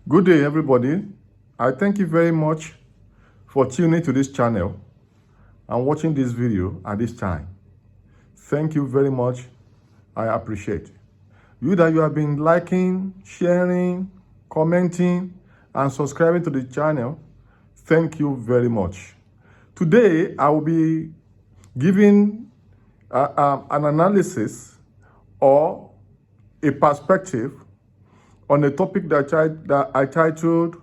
Good day, everybody. I thank you very much for tuning to this channel and watching this video at this time. Thank you very much. I appreciate you that you have been liking, sharing, commenting, and subscribing to the channel. Thank you very much. Today, I will be giving an analysis or a perspective on a topic that I titled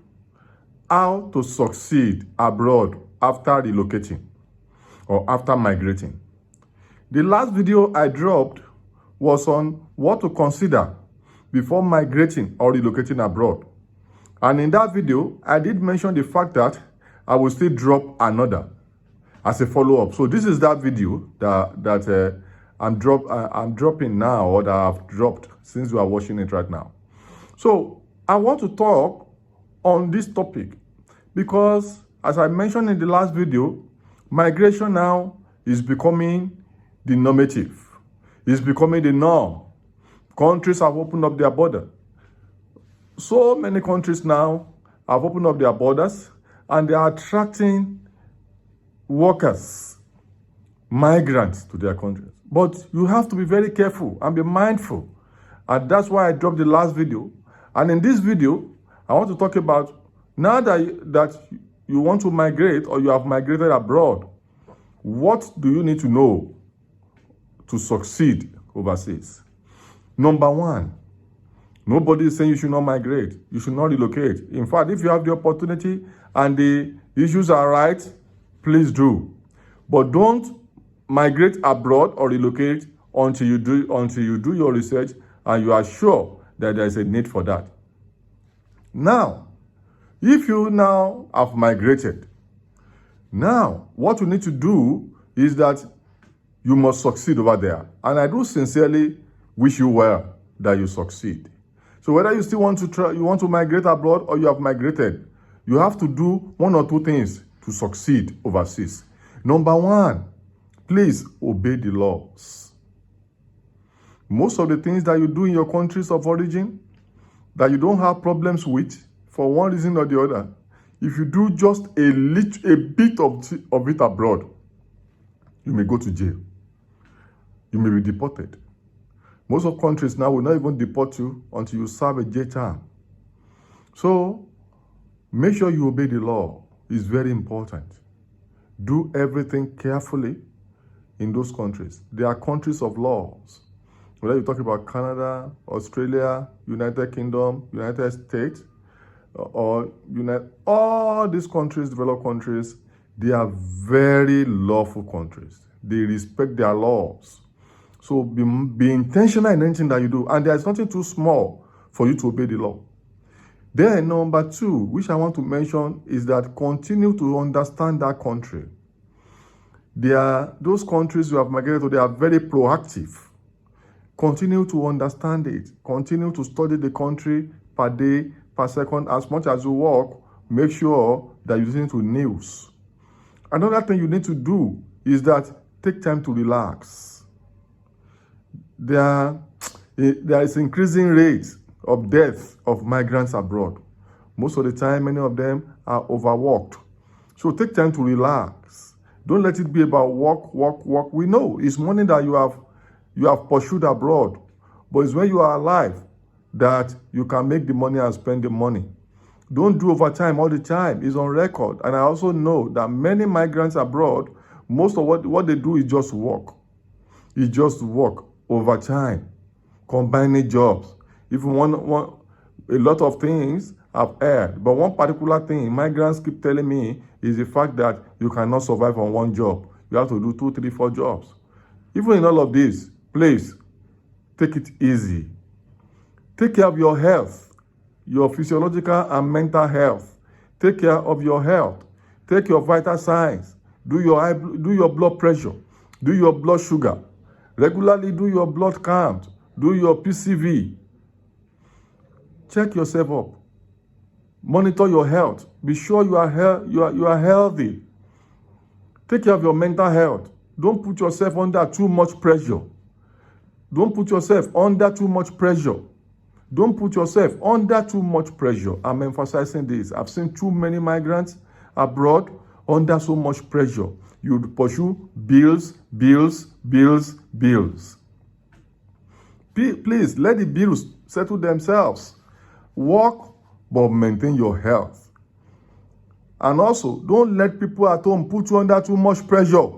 How to Succeed Abroad After Relocating or After Migrating. The last video I dropped was on what to consider before migrating or relocating abroad. And in that video, I did mention the fact that I will still drop another as a follow-up. So this is that video that I'm dropping now, or that I've dropped since you are watching it right now. So I want to talk on this topic because, as I mentioned in the last video, migration now is becoming the normative. It's becoming the norm. Countries have opened up their border. So many countries now have opened up their borders and they are attracting workers, migrants to their countries. But you have to be very careful and be mindful. And that's why I dropped the last video. And in this video, I want to talk about now that you want to migrate or you have migrated abroad, what do you need to know to succeed overseas? Number one, nobody is saying you should not migrate. You should not relocate. In fact, if you have the opportunity and the issues are right, please do. But don't migrate abroad or relocate until you do your research and you are sure that there is a need for that. Now, if you now have migrated, now what you need to do is that you must succeed over there. And I do sincerely wish you well that you succeed. So whether you still want to migrate abroad or you have migrated, you have to do one or two things to succeed overseas. Number one, please obey the laws. Most of the things that you do in your countries of origin that you don't have problems with for one reason or the other, if you do just a bit of it abroad, you may go to jail. You may be deported. Most of countries now will not even deport you until you serve a jail term. So make sure you obey the law. It's very important. Do everything carefully in those countries. They are countries of laws. Whether you talk about Canada, Australia, United Kingdom, United States, or all these countries, developed countries, they are very lawful countries. They respect their laws. So be intentional in anything that you do. And there is nothing too small for you to obey the law. Then number two, which I want to mention, is that continue to understand that country. Those countries you have migrated to, they are very proactive. Continue to understand it. Continue to study the country per day, per second. As much as you work, make sure that you listen to news. Another thing you need to do is that take time to relax. There is increasing rates of death of migrants abroad. Most of the time, many of them are overworked. So take time to relax. Don't let it be about work. We know it's money that you have pursued abroad, but it's when you are alive that you can make the money and spend the money. Don't do overtime all the time. It's on record. And I also know that many migrants abroad, most of what they do is just work. It's just work overtime, combining jobs. Even a lot of things I've heard, but one particular thing migrants keep telling me is the fact that you cannot survive on one job. You have to do 2, 3, 4 jobs. Even in all of this, please, take it easy. Take care of your health, your physiological and mental health. Take care of your health. Take your vital signs. Do your blood pressure. Do your blood sugar. Regularly do your blood count. Do your PCV. Check yourself up. Monitor your health. Be sure you are healthy. Take care of your mental health. Don't put yourself under too much pressure. Don't put yourself under too much pressure. Don't put yourself under too much pressure. I'm emphasizing this. I've seen too many migrants abroad under so much pressure. You pursue bills, bills, bills, bills. Please let the bills settle themselves. Work, but maintain your health. And also, don't let people at home put you under too much pressure.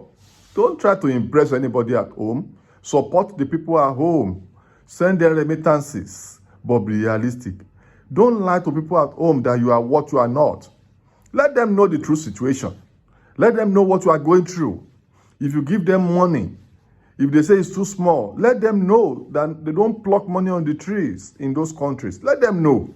Don't try to impress anybody at home. Support the people at home. Send their remittances, but be realistic. Don't lie to people at home that you are what you are not. Let them know the true situation. Let them know what you are going through. If you give them money, if they say it's too small, let them know that they don't pluck money on the trees in those countries. Let them know.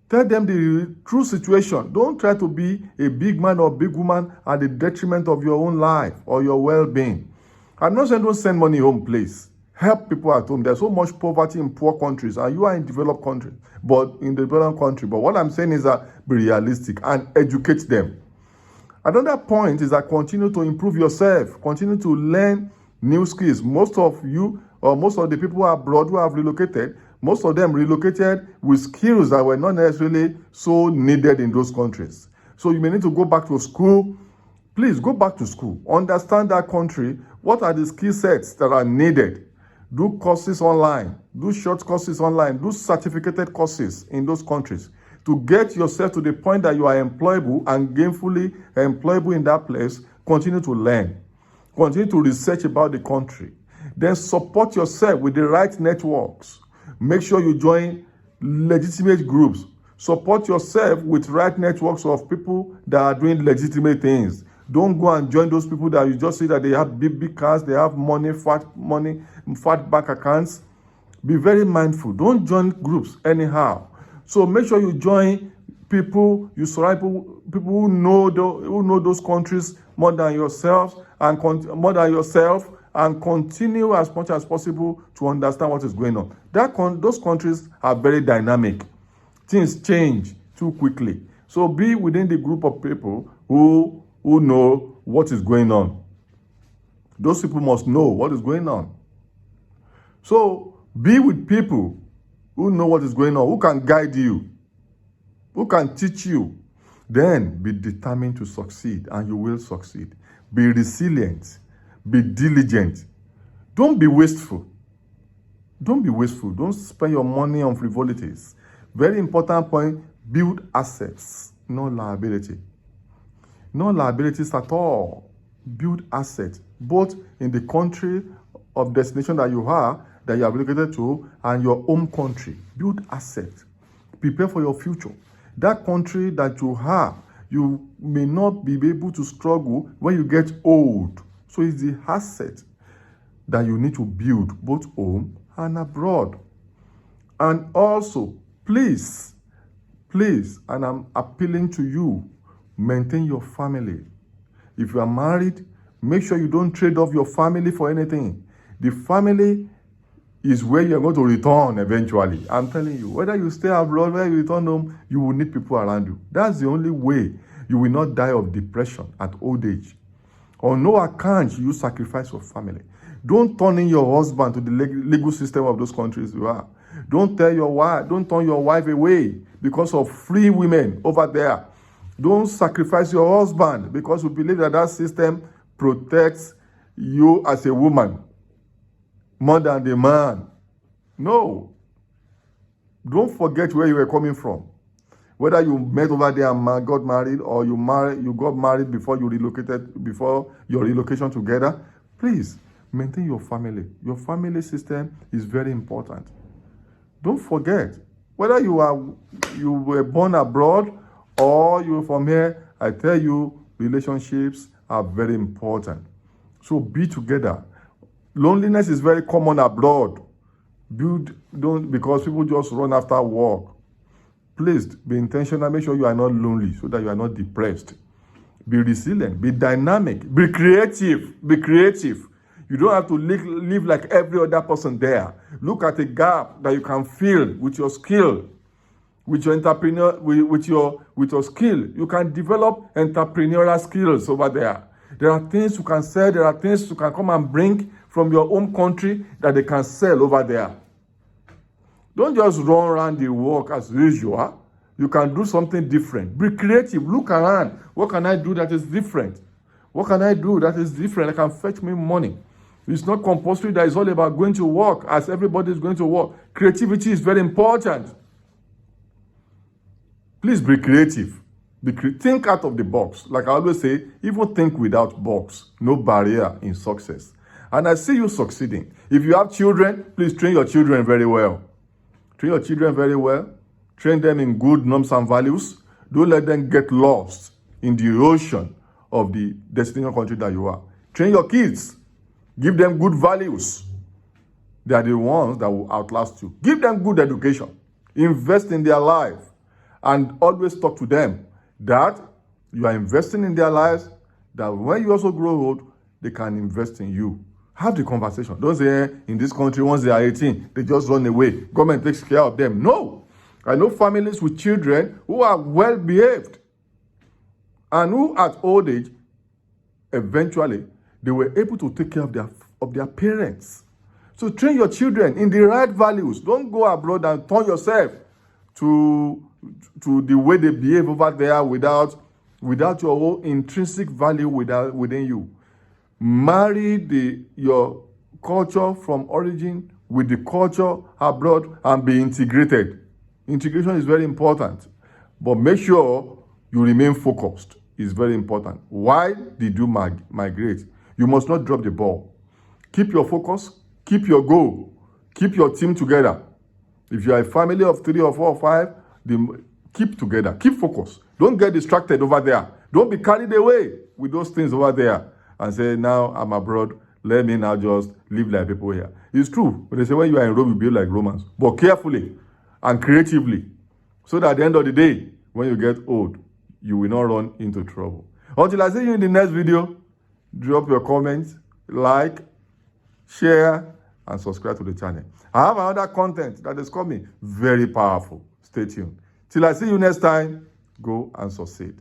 Tell them the true situation. Don't try to be a big man or big woman at the detriment of your own life or your well-being. I'm not saying don't send money home, please. Help people at home. There's so much poverty in poor countries, and you are in developed countries, but in the developed country. But what I'm saying is that be realistic and educate them. Another point is that continue to improve yourself. Continue to learn new skills. Most of you, or most of the people abroad who have relocated, most of them relocated with skills that were not necessarily so needed in those countries. So you may need to go back to school. Please go back to school. Understand that country. What are the skill sets that are needed? Do courses online. Do short courses online. Do certificated courses in those countries to get yourself to the point that you are employable and gainfully employable in that place. Continue to learn. Continue to research about the country. Then support yourself with the right networks. Make sure you join legitimate groups. Support yourself with right networks of people that are doing legitimate things. Don't go and join those people that you just see that they have big cars, they have fat bank accounts. Be very mindful. Don't join groups anyhow. So make sure you join people, you surround people who know those countries more than yourself, and continue as much as possible to understand what is going on. Those countries are very dynamic. Things change too quickly. So be within the group of people who know what is going on. Those people must know what is going on. So be with people who know what is going on, who can guide you, who can teach you. Then be determined to succeed, and you will succeed. Be resilient. Be diligent. Don't be wasteful. Don't be wasteful. Don't spend your money on frivolities. Very important point, build assets, no liability. No liabilities at all. Build assets, both in the country of destination that you have relocated to, and your home country. Build assets. Prepare for your future. That country that you have, you may not be able to struggle when you get old. So it's the asset that you need to build both home and abroad. And also, please, and I'm appealing to you, maintain your family. If you are married, make sure you don't trade off your family for anything. The family is where you're going to return eventually. I'm telling you, whether you stay abroad, whether you return home, you will need people around you. That's the only way you will not die of depression at old age. On no account you sacrifice your family. Don't turn in your husband to the legal system of those countries you are. Don't turn your wife away because of free women over there. Don't sacrifice your husband because you believe that system protects you as a woman more than the man. No. Don't forget where you were coming from. Whether you met over there and got married, or you got married before you relocated, before your relocation together, please maintain your family. Your family system is very important. Don't forget, whether you were born abroad or you're from here, I tell you, relationships are very important. So be together. Loneliness is very common abroad. Because people just run after work. Please be intentional. Make sure you are not lonely so that you are not depressed. Be resilient. Be dynamic. Be creative. Be creative. You don't have to live like every other person there. Look at a gap that you can fill with your skill, with your with your skill. You can develop entrepreneurial skills over there. There are things you can sell. There are things you can come and bring from your home country that they can sell over there. Don't just run around the work as usual. You can do something different. Be creative. Look around. What can I do that is different? What can I do that is different? That can fetch me money. It's not compulsory that it's all about going to work as everybody is going to work. Creativity is very important. Please be creative. Think out of the box. Like I always say, even think without box. No barrier in success. And I see you succeeding. If you have children, please train your children very well. Train your children very well. Train them in good norms and values. Don't let them get lost in the ocean of the destination country that you are. Train your kids. Give them good values. They are the ones that will outlast you. Give them good education. Invest in their life. And always talk to them that you are investing in their lives, that when you also grow old, they can invest in you. Have the conversation. Don't say, in this country, once they are 18, they just run away. Government takes care of them. No. I know families with children who are well behaved and who at old age, eventually, they were able to take care of their parents. So train your children in the right values. Don't go abroad and turn yourself to the way they behave over there without your own intrinsic value within you. Marry your culture from origin with the culture abroad and be integrated. Integration is very important, but make sure you remain focused. It's very important. Why did you migrate? You must not drop the ball. Keep your focus, keep your goal, keep your team together. If you are a family of 3 or 4 or 5, keep together, keep focused. Don't get distracted over there. Don't be carried away with those things over there and say, now I'm abroad, let me now just live like people here. It's true. But they say when you are in Rome, you behave like Romans. But carefully and creatively, so that at the end of the day, when you get old, you will not run into trouble. Until I see you in the next video, drop your comments, like, share, and subscribe to the channel. I have another content that is coming, very powerful. Stay tuned. Till I see you next time, go and succeed.